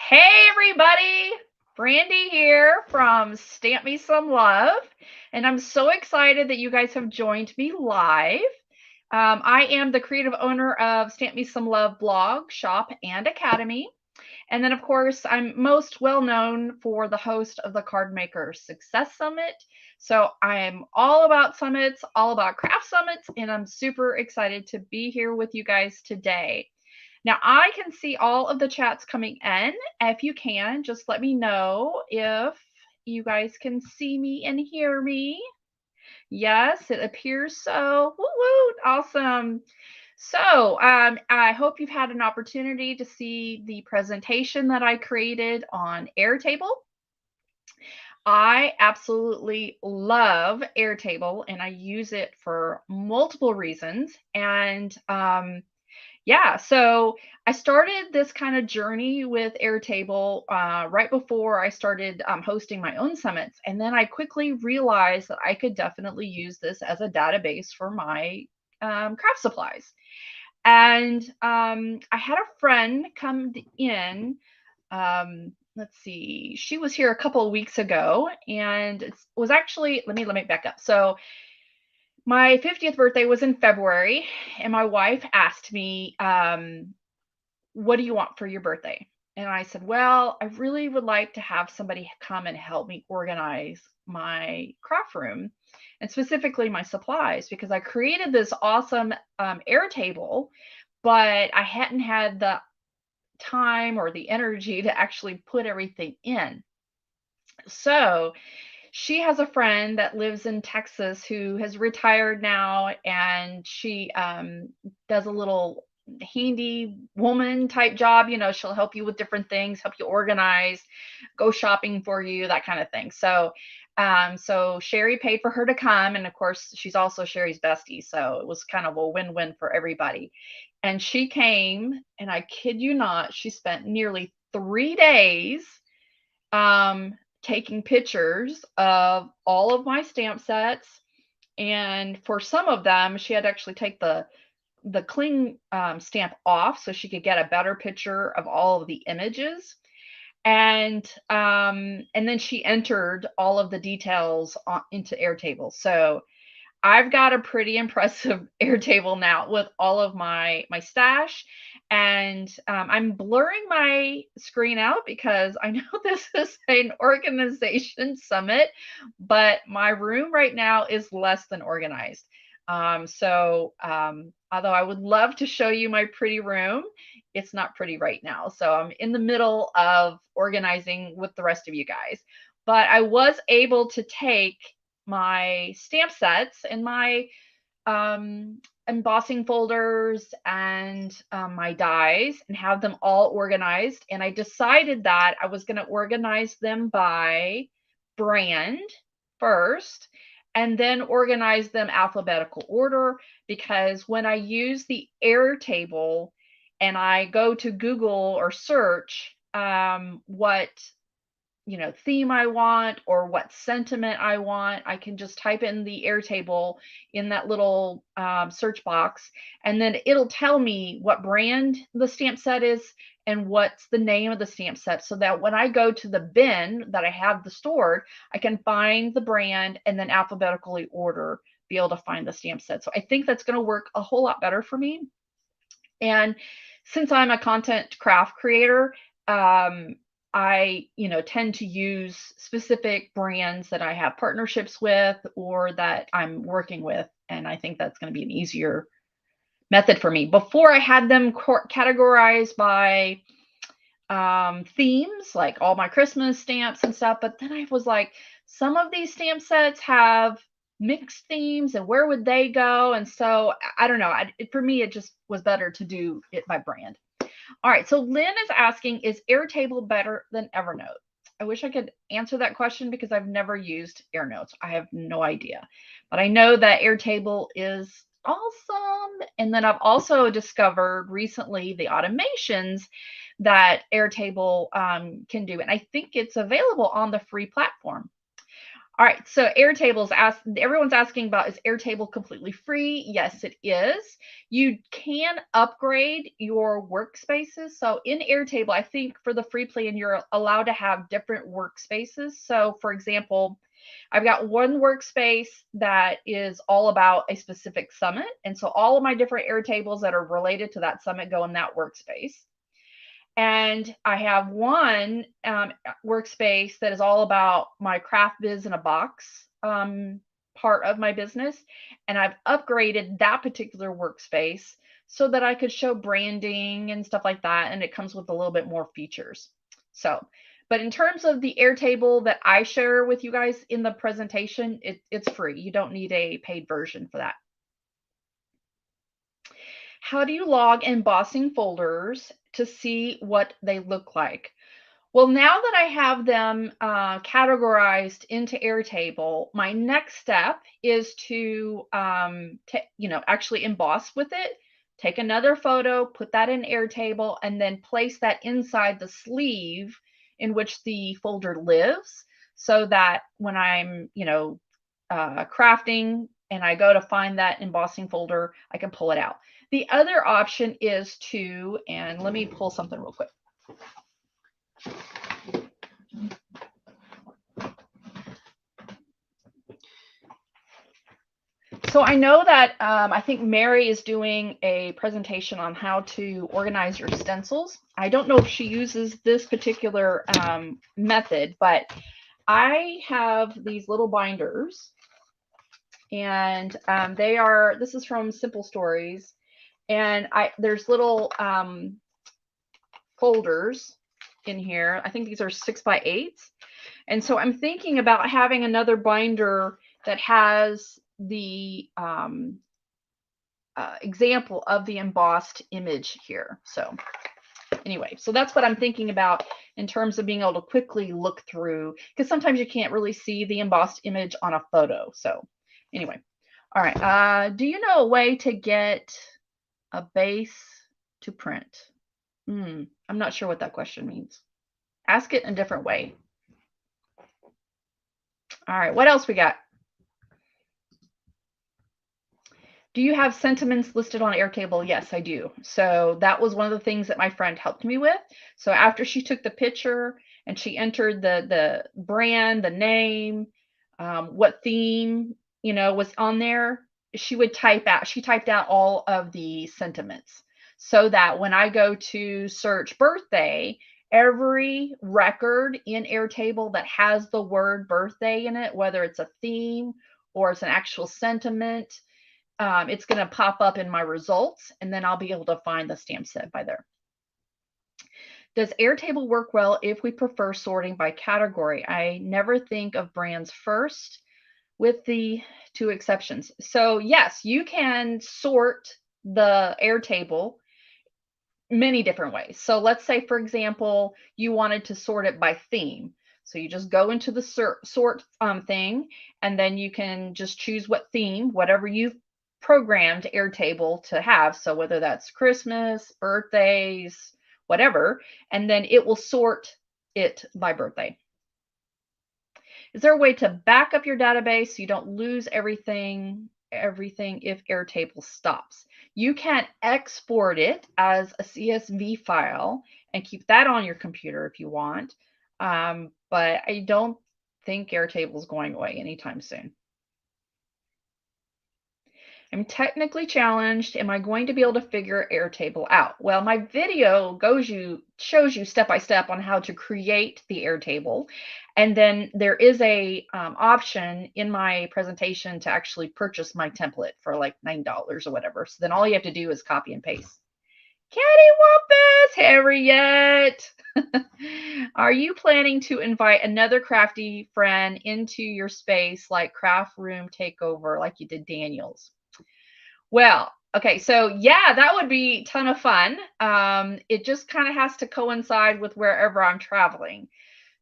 Hey everybody, Brandi here from Stamp Me Some Love, and I'm so excited that you guys have joined me live. I am the creative owner of Stamp Me Some Love blog, shop, and academy. And then, of course, I'm most well known for the host of the Card Maker Success Summit. So I'm all about summits, all about craft summits, and I'm super excited to be here with you guys today. Now I can see all of the chats coming in. If you can, just let me know if you guys can see me and hear me. Yes, it appears so. Woo woo, awesome. So I hope you've had an opportunity to see the presentation that I created on Airtable. I absolutely love Airtable and I use it for multiple reasons. And yeah, so I started this kind of journey with Airtable right before I started hosting my own summits. And then I quickly realized that I could definitely use this as a database for my craft supplies. And I had a friend come in. Let's see, she was here a couple of weeks ago, and it was actually, let me back up. So my 50th birthday was in February, and my wife asked me, what do you want for your birthday? And I said, well, I really would like to have somebody come and help me organize my craft room and specifically my supplies because I created this awesome Airtable, but I hadn't had the time or the energy to actually put everything in. So she has a friend that lives in Texas who has retired now, and she does a little handy woman type job. She'll help you with different things, help you organize, go shopping for you, that kind of thing. So Sherry paid for her to come, and of course, she's also Sherry's bestie, so it was kind of a win-win for everybody. And she came, and I kid you not, she spent nearly 3 days taking pictures of all of my stamp sets. And for some of them, she had to actually take the cling stamp off so she could get a better picture of all of the images. And then she entered all of the details into Airtable. So I've got a pretty impressive Airtable now with all of my stash, and I'm blurring my screen out because I know this is an organization summit, but my room right now is less than organized. Although I would love to show you my pretty room, it's not pretty right now. So I'm in the middle of organizing with the rest of you guys. But I was able to take my stamp sets and my embossing folders and my dies and have them all organized. And I decided that I was going to organize them by brand first and then organize them alphabetical order, because when I use the Airtable and I go to Google or search what theme I want or what sentiment I want, I can just type in the Airtable in that little search box, and then it'll tell me what brand the stamp set is and what's the name of the stamp set, so that when I go to the bin that I have the stored, I can find the brand and then alphabetically order, be able to find the stamp set. So I think that's going to work a whole lot better for me. And since I'm a content craft creator, I tend to use specific brands that I have partnerships with or that I'm working with, and I think that's going to be an easier method for me. Before, I had them categorized by themes, like all my Christmas stamps and stuff, but then I was like, some of these stamp sets have mixed themes, and where would they go? And so I don't know, for me it just was better to do it by brand. All right, so Lynn is asking, is Airtable better than Evernote? I wish I could answer that question because I've never used Airnotes. I have no idea. But I know that Airtable is awesome. And then I've also discovered recently the automations that Airtable can do. And I think it's available on the free platform. All right, so Airtable's everyone's asking about, is Airtable completely free? Yes, it is. You can upgrade your workspaces. So in Airtable, I think for the free plan, you're allowed to have different workspaces. So for example, I've got one workspace that is all about a specific summit. And so all of my different Airtables that are related to that summit go in that workspace. And I have one workspace that is all about my craft biz in a box part of my business. And I've upgraded that particular workspace so that I could show branding and stuff like that. And it comes with a little bit more features. So, but in terms of the Airtable that I share with you guys in the presentation, it's free. You don't need a paid version for that. How do you log embossing folders to see what they look like? Well, now that I have them categorized into Airtable, my next step is to, actually emboss with it, take another photo, put that in Airtable, and then place that inside the sleeve in which the folder lives, so that when I'm, crafting and I go to find that embossing folder, I can pull it out. The other option is to, and let me pull something real quick. So I know that I think Mary is doing a presentation on how to organize your stencils. I don't know if she uses this particular method, but I have these little binders, and this is from Simple Stories, and there's little folders in here. I think these are 6x8s. And so I'm thinking about having another binder that has the example of the embossed image here. So anyway, so that's what I'm thinking about in terms of being able to quickly look through, because sometimes you can't really see the embossed image on a photo. So anyway, all right. Do you know a way to get a base to print? I'm not sure what that question means. Ask it in a different way. All right, what else we got? Do you have sentiments listed on Airtable? Yes, I do. So that was one of the things that my friend helped me with. So after she took the picture and she entered the brand, the name, what theme, was on there, she typed out all of the sentiments, so that when I go to search birthday, every record in Airtable that has the word birthday in it, whether it's a theme or it's an actual sentiment, it's going to pop up in my results, and then I'll be able to find the stamp set by there. Does Airtable work well if we prefer sorting by category? I never think of brands first, with the two exceptions. So yes, you can sort the Airtable many different ways. So let's say, for example, you wanted to sort it by theme. So you just go into the sort thing, and then you can just choose what theme, whatever you've programmed Airtable to have. So whether that's Christmas, birthdays, whatever, and then it will sort it by birthday. Is there a way to back up your database so you don't lose everything if Airtable stops? You can export it as a CSV file and keep that on your computer if you want. But I don't think Airtable is going away anytime soon. I'm technically challenged. Am I going to be able to figure Airtable out? Well, my video shows you step by step on how to create the Airtable. And then there is a option in my presentation to actually purchase my template for like $9 or whatever. So then all you have to do is copy and paste. Cattywampus, Harriet. Are you planning to invite another crafty friend into your space, like craft room takeover, like you did Daniel's? Well, okay, so yeah, that would be a ton of fun. It just kind of has to coincide with wherever I'm traveling.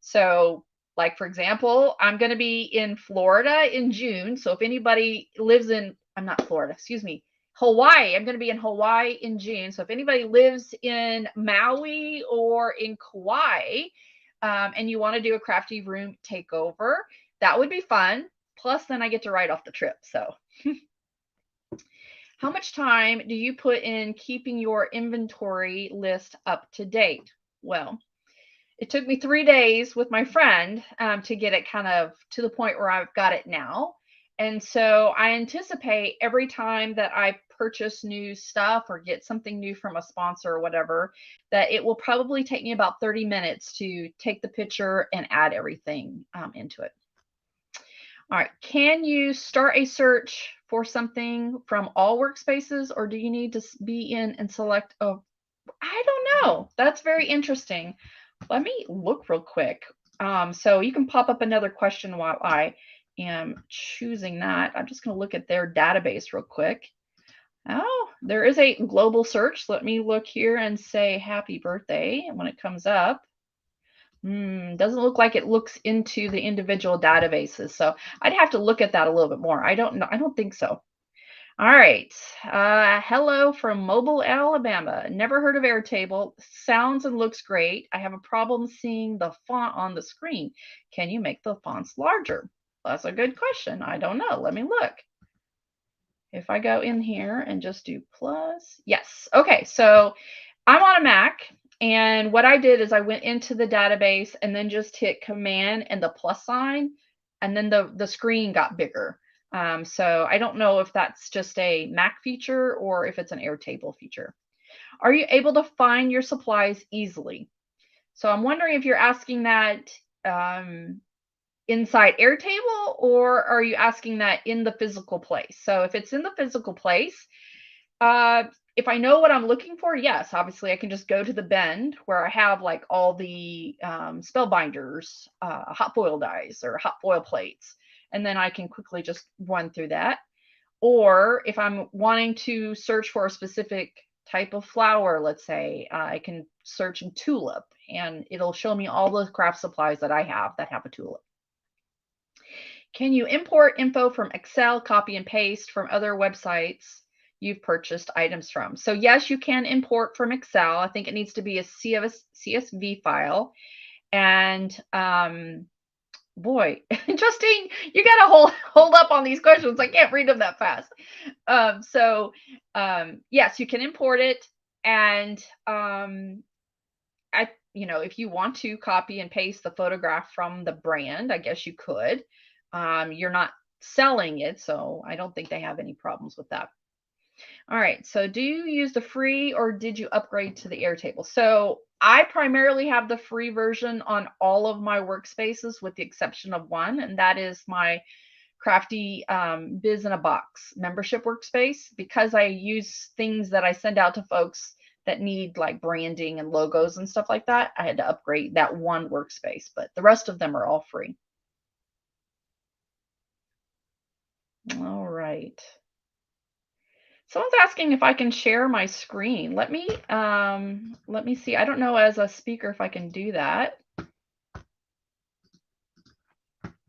So, like, for example, I'm going to be in Florida in June. So if anybody lives in, I'm not Florida, excuse me, Hawaii. I'm going to be in Hawaii in June. So if anybody lives in Maui or in Kauai, and you want to do a crafty room takeover, that would be fun. Plus, then I get to write off the trip. So, how much time do you put in keeping your inventory list up to date? Well, it took me 3 days with my friend to get it kind of to the point where I've got it now. And so I anticipate every time that I purchase new stuff or get something new from a sponsor or whatever, that it will probably take me about 30 minutes to take the picture and add everything into it. All right. Can you start a search for something from all workspaces, or do you need to be in and select? Oh, I don't know. That's very interesting. Let me look real quick. So you can pop up another question while I am choosing that. I'm just going to look at their database real quick. Oh, there is a global search. Let me look here and say happy birthday. And when it comes up, doesn't look like it looks into the individual databases. So I'd have to look at that a little bit more. I don't know. I don't think so. All right. Hello from Mobile, Alabama. Never heard of Airtable. Sounds and looks great. I have a problem seeing the font on the screen. Can you make the fonts larger? That's a good question. I don't know. Let me look. If I go in here and just do plus, yes. Okay, so I'm on a Mac, and what I did is I went into the database and then just hit Command and the plus sign, and then the screen got bigger. So I don't know if that's just a Mac feature or if it's an Airtable feature. Are you able to find your supplies easily? So I'm wondering if you're asking that inside Airtable, or are you asking that in the physical place? So if it's in the physical place, if I know what I'm looking for, yes, obviously I can just go to the bend where I have like all the spell binders, hot foil dies or hot foil plates, and then I can quickly just run through that. Or if I'm wanting to search for a specific type of flower, let's say, I can search in tulip and it'll show me all the craft supplies that I have that have a tulip. Can you import info from Excel, copy and paste from other websites you've purchased items from? So yes, you can import from Excel. I think it needs to be a CSV file. And boy, Justine, you got to hold up on these questions. I can't read them that fast. Yes, you can import it. And if you want to copy and paste the photograph from the brand, I guess you could. You're not selling it, so I don't think they have any problems with that. All right, so do you use the free or did you upgrade to the Airtable? So I primarily have the free version on all of my workspaces with the exception of one, and that is my Crafty Biz in a Box membership workspace, because I use things that I send out to folks that need like branding and logos and stuff like that. I had to upgrade that one workspace, but the rest of them are all free. All right. Someone's asking if I can share my screen. Let me see. I don't know as a speaker if I can do that.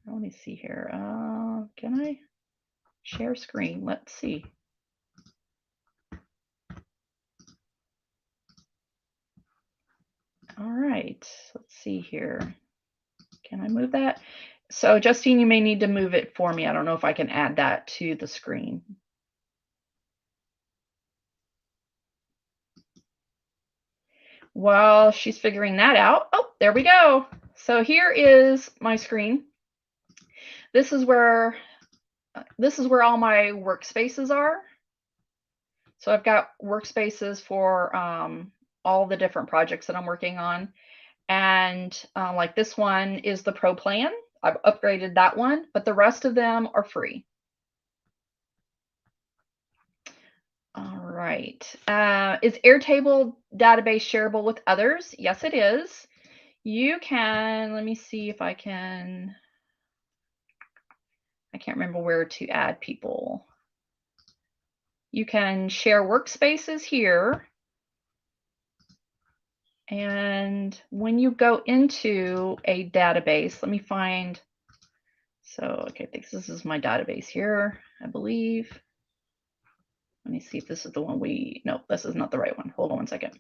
Let me see here. Can I share screen? Let's see. All right, let's see here. Can I move that? So Justine, you may need to move it for me. I don't know if I can add that to the screen. While she's figuring that out, oh, there we go. So here is my screen. This is where all my workspaces are. So I've got workspaces for all the different projects that I'm working on. And like this one is the Pro plan. I've upgraded that one, but the rest of them are free. All right. Is Airtable database shareable with others? Yes, it is. You can, let me see if I can't remember where to add people. You can share workspaces here. And when you go into a database, let me find, so, okay, I think this is my database here, I believe. Let me see if this is the one no, this is not the right one. Hold on one second.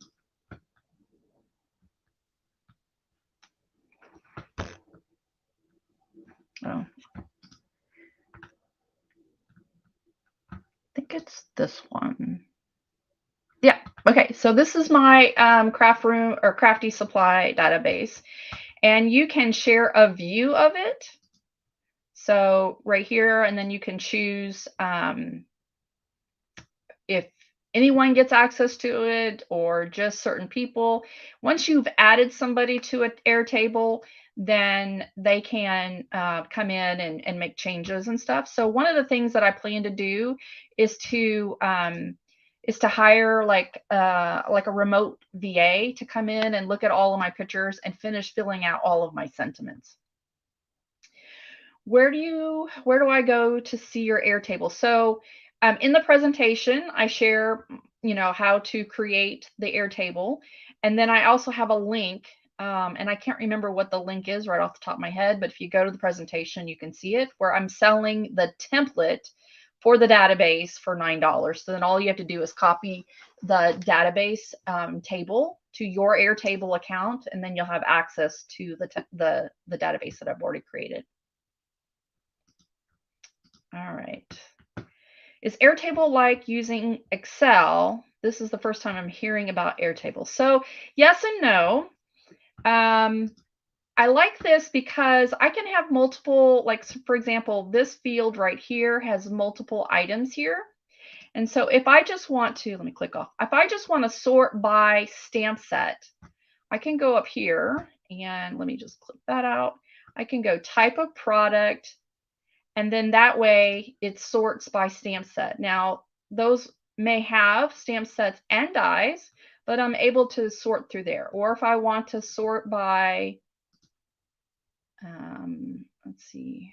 Oh, think it's this one. Yeah. Okay. So this is my craft room or crafty supply database, and you can share a view of it. So right here, and then you can choose if anyone gets access to it or just certain people. Once you've added somebody to an Airtable, then they can come in and make changes and stuff. So one of the things that I plan to do is to hire like a remote VA to come in and look at all of my pictures and finish filling out all of my sentiments. Where do I go to see your Airtable? So in the presentation, I share, how to create the Airtable. And then I also have a link, and I can't remember what the link is right off the top of my head, but if you go to the presentation, you can see it, where I'm selling the template for the database for $9. So then all you have to do is copy the database table to your Airtable account, and then you'll have access to the database that I've already created. All right. Is Airtable like using Excel? This is the first time I'm hearing about Airtable. So yes and no. I like this because I can have multiple, like for example, this field right here has multiple items here. And so if I just want to, let me click off. If I just want to sort by stamp set, I can go up here and let me just click that out. I can go type of product, and then that way it sorts by stamp set. Now, those may have stamp sets and dies, but I'm able to sort through there. Or if I want to sort by, let's see.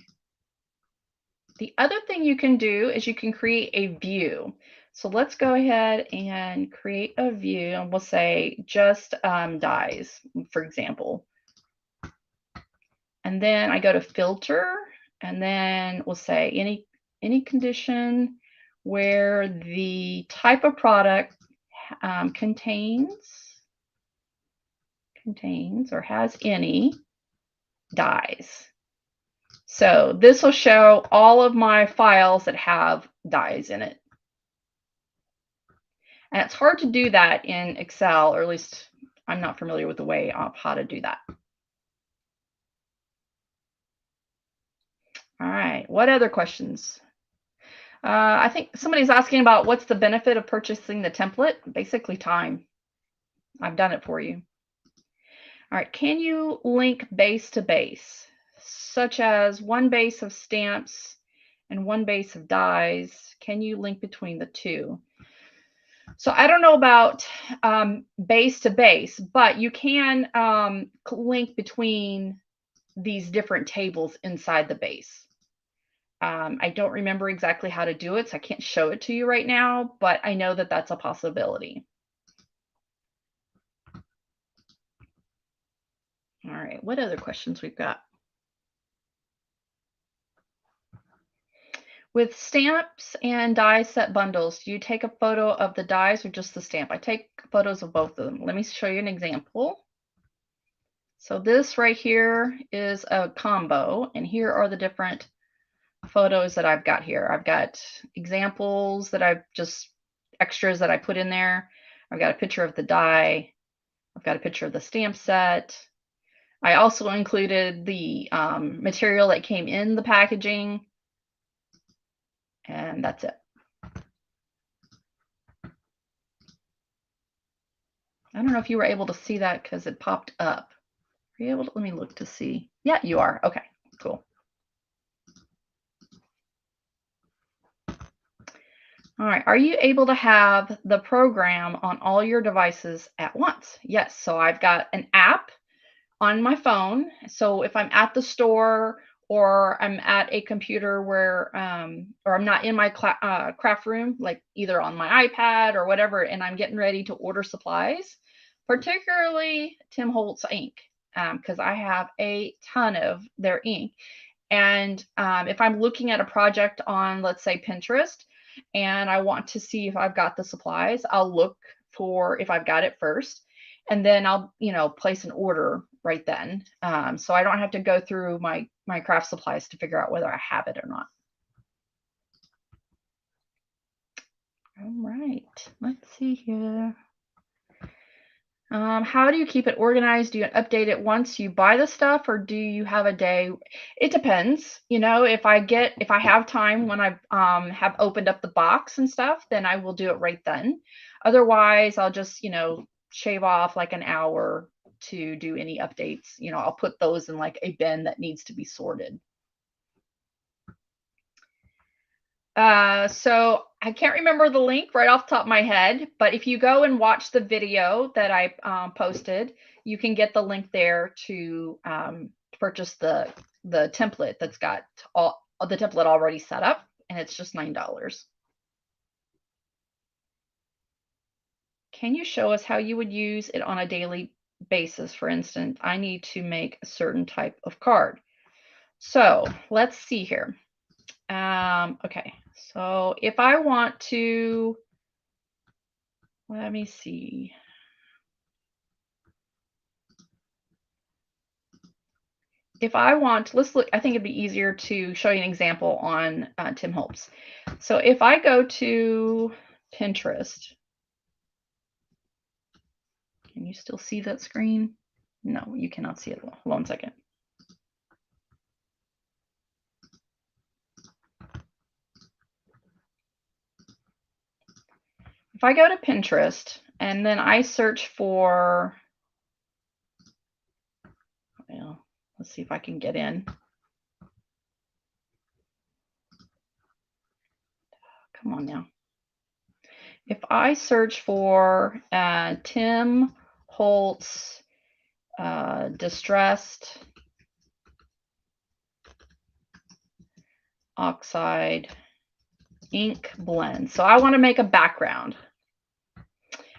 The other thing you can do is you can create a view. So let's go ahead and create a view, and we'll say just dies, for example. And then I go to filter, and then we'll say any condition where the type of product contains or has any dies. So this will show all of my files that have dies in it. And it's hard to do that in Excel, or at least I'm not familiar with the way of how to do that. All right, what other questions? I think somebody's asking about what's the benefit of purchasing the template? Basically time. I've done it for you. All right, can you link base to base, such as one base of stamps and one base of dies? Can you link between the two? So I don't know about base to base, but you can link between these different tables inside the base. I don't remember exactly how to do it, so I can't show it to you right now, but I know that that's a possibility. All right, what other questions we've got? With stamps and die set bundles, do you take a photo of the dies or just the stamp? I take photos of both of them. Let me show you an example. So this right here is a combo, and here are the different photos that I've got here. I've got examples that I've just extras that I put in there. I've got a picture of the die. I've got a picture of the stamp set. I also included the material that came in the packaging, and that's it. I don't know if you were able to see that because it popped up. Are you able to, let me look to see. Yeah, you are. Okay, cool. All right, are you able to have the program on all your devices at once? Yes, so I've got an app on my phone. So if I'm at the store or I'm at a computer where, or I'm not in my craft room, like either on my iPad or whatever, and I'm getting ready to order supplies, particularly Tim Holtz ink, because I have a ton of their ink. And if I'm looking at a project on, let's say, Pinterest, and I want to see if I've got the supplies, I'll look for if I've got it first, and then I'll, place an order right then. So I don't have to go through my craft supplies to figure out whether I have it or not. All right, let's see here. How do you keep it organized? Do you update it once you buy the stuff, or do you have a day? It depends. You know, if I have time when I have opened up the box and stuff, then I will do it right then. Otherwise, I'll just, shave off like an hour to do any updates. I'll put those in like a bin that needs to be sorted. So I can't remember the link right off the top of my head, but if you go and watch the video that I posted, you can get the link there to purchase the template that's got all the template already set up, and it's just $9. Can you show us how you would use it on a daily basis? For instance, I need to make a certain type of card. So let's see here. Okay, so if I want to, let me see. If I want, let's look, I think it'd be easier to show you an example on Tim Holtz. So if I go to Pinterest, can you still see that screen? No, you cannot see it. Hold on a second. If I go to Pinterest and then I search for, well, let's see if I can get in. Come on now. If I search for Tim Holtz distressed oxide ink blend. So I want to make a background.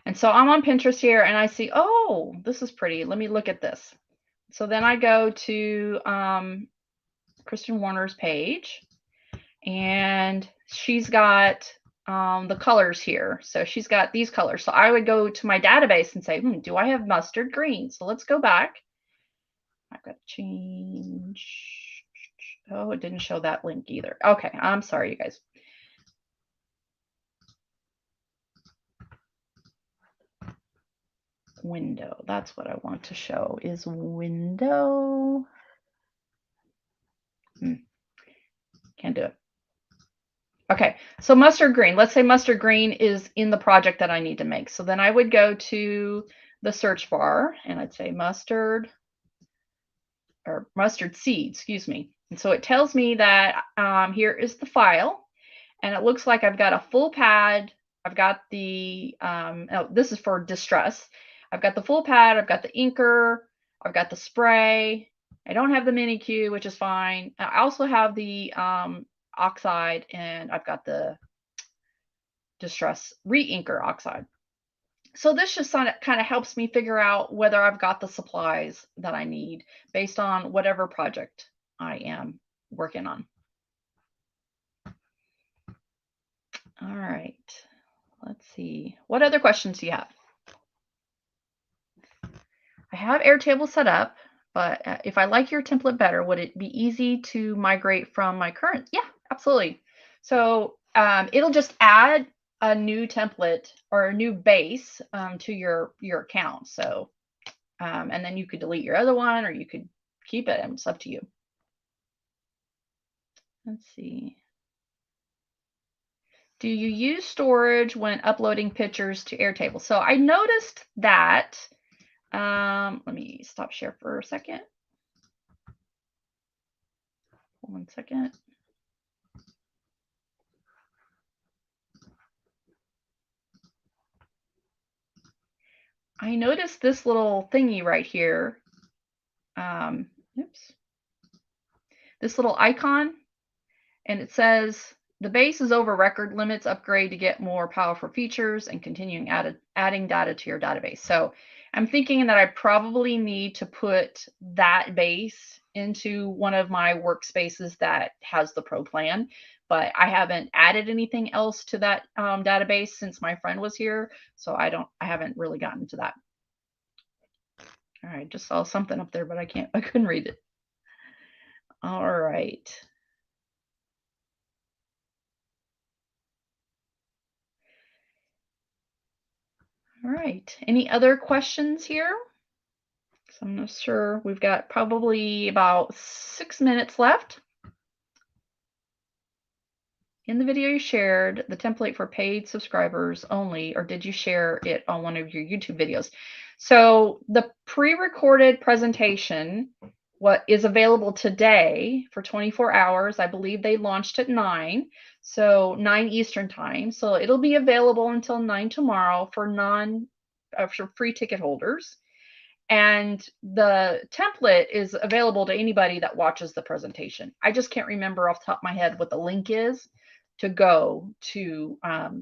And so I'm on Pinterest here and I see, oh, this is pretty. Let me look at this. So then I go to Kristen Warner's page and she's got the colors here. So she's got these colors. So I would go to my database and say, do I have mustard green? So let's go back. I've got to change. Oh, it didn't show that link either. Okay, I'm sorry, you guys. Window. That's what I want to show is window. Can't do it. Okay, so mustard green. Let's say mustard green is in the project that I need to make. So then I would go to the search bar and I'd say mustard or mustard seed, excuse me. And so it tells me that here is the file and it looks like I've got a full pad. I've got the, oh, this is for distress. I've got the full pad, I've got the inker, I've got the spray. I don't have the mini Q, which is fine. I also have the oxide and I've got the distress re-inker oxide. So this just kind of helps me figure out whether I've got the supplies that I need based on whatever project I am working on. All right, let's see. What other questions do you have? I have Airtable set up, but if I like your template better, would it be easy to migrate from my current? Yeah, absolutely. So it'll just add a new template or a new base to your account. So, and then you could delete your other one or you could keep it. It's up to you. Let's see. Do you use storage when uploading pictures to Airtable? So I noticed that. Let me stop share for a second. 1 second. I noticed this little thingy right here. Oops. This little icon, and it says the base is over record limits. Upgrade to get more powerful features and continuing adding data to your database. So I'm thinking that I probably need to put that base into one of my workspaces that has the pro plan, but I haven't added anything else to that database since my friend was here. So I haven't really gotten to that. All right, just saw something up there, but I couldn't read it. All right. All right. Any other questions here? So I'm not sure. We've got probably about 6 minutes left. In the video you shared the template for paid subscribers only, or did you share it on one of your YouTube videos? So the pre-recorded presentation, what is available today for 24 hours, I believe they launched at 9, so 9 Eastern time. So it'll be available until 9 tomorrow for for free ticket holders. And the template is available to anybody that watches the presentation. I just can't remember off the top of my head what the link is to go to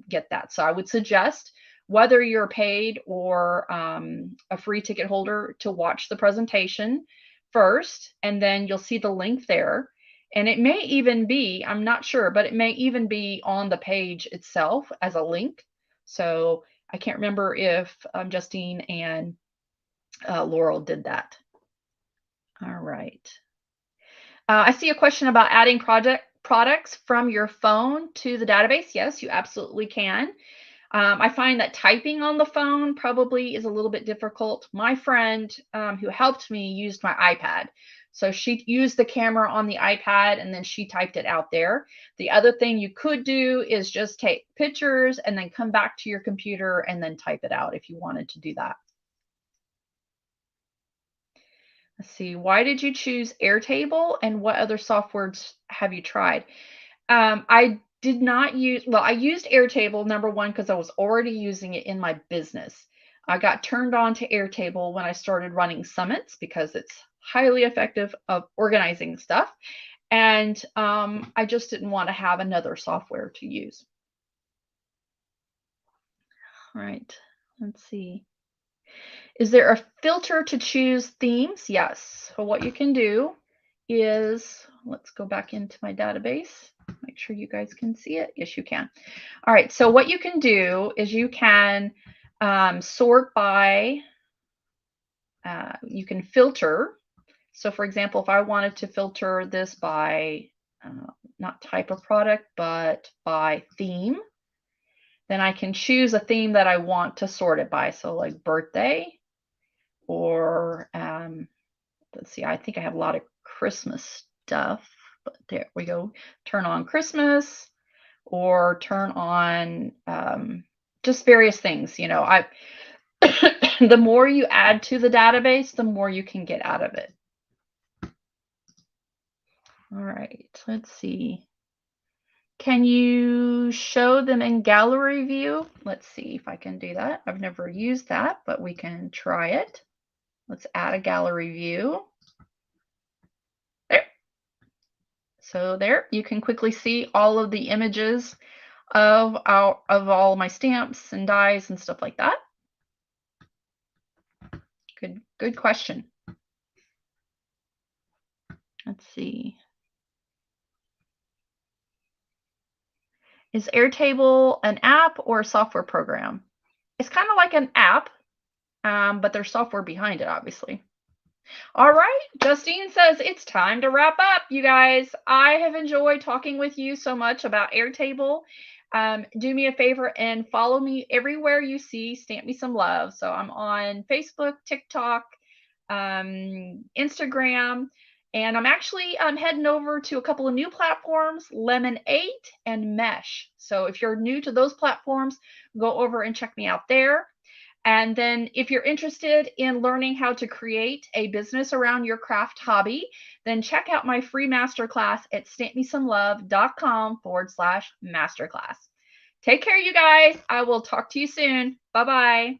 get that. So I would suggest, whether you're paid or a free ticket holder, to watch the presentation first, and then you'll see the link there. And it may even be, I'm not sure, but it may even be on the page itself as a link. So I can't remember if Justine and Laurel did that. All right. I see a question about adding products from your phone to the database. Yes, you absolutely can. I find that typing on the phone probably is a little bit difficult. My friend who helped me used my iPad. So she used the camera on the iPad and then she typed it out there. The other thing you could do is just take pictures and then come back to your computer and then type it out if you wanted to do that. Let's see, why did you choose Airtable and what other softwares have you tried? I did not use, well, I used Airtable, number one, because I was already using it in my business. I got turned on to Airtable when I started running summits because it's highly effective of organizing stuff. And I just didn't want to have another software to use. All right, let's see. Is there a filter to choose themes? Yes. So what you can do is, let's go back into my database. Make sure you guys can see it. Yes, you can. All right. So what you can do is you can sort by, you can filter. So for example, if I wanted to filter this by, not type of product, but by theme, then I can choose a theme that I want to sort it by. So like birthday, or let's see, I think I have a lot of Christmas stuff, but there we go. Turn on Christmas, or turn on just various things. You know, the more you add to the database, the more you can get out of it. All right, let's see. Can you show them in gallery view? Let's see if I can do that. I've never used that, but we can try it. Let's add a gallery view. There. So there, you can quickly see all of the images of all my stamps and dies and stuff like that. Good question. Let's see. Is Airtable an app or a software program? It's kind of like an app, but there's software behind it, obviously. All right, Justine says it's time to wrap up, you guys. I have enjoyed talking with you so much about Airtable. Do me a favor and follow me everywhere you see Stamp Me Some Love. So I'm on Facebook, TikTok, Instagram, and I'm actually heading over to a couple of new platforms, Lemon8 and Mesh. So if you're new to those platforms, go over and check me out there. And then if you're interested in learning how to create a business around your craft hobby, then check out my free masterclass at stampmesomelove.com/masterclass. Take care, you guys. I will talk to you soon. Bye-bye.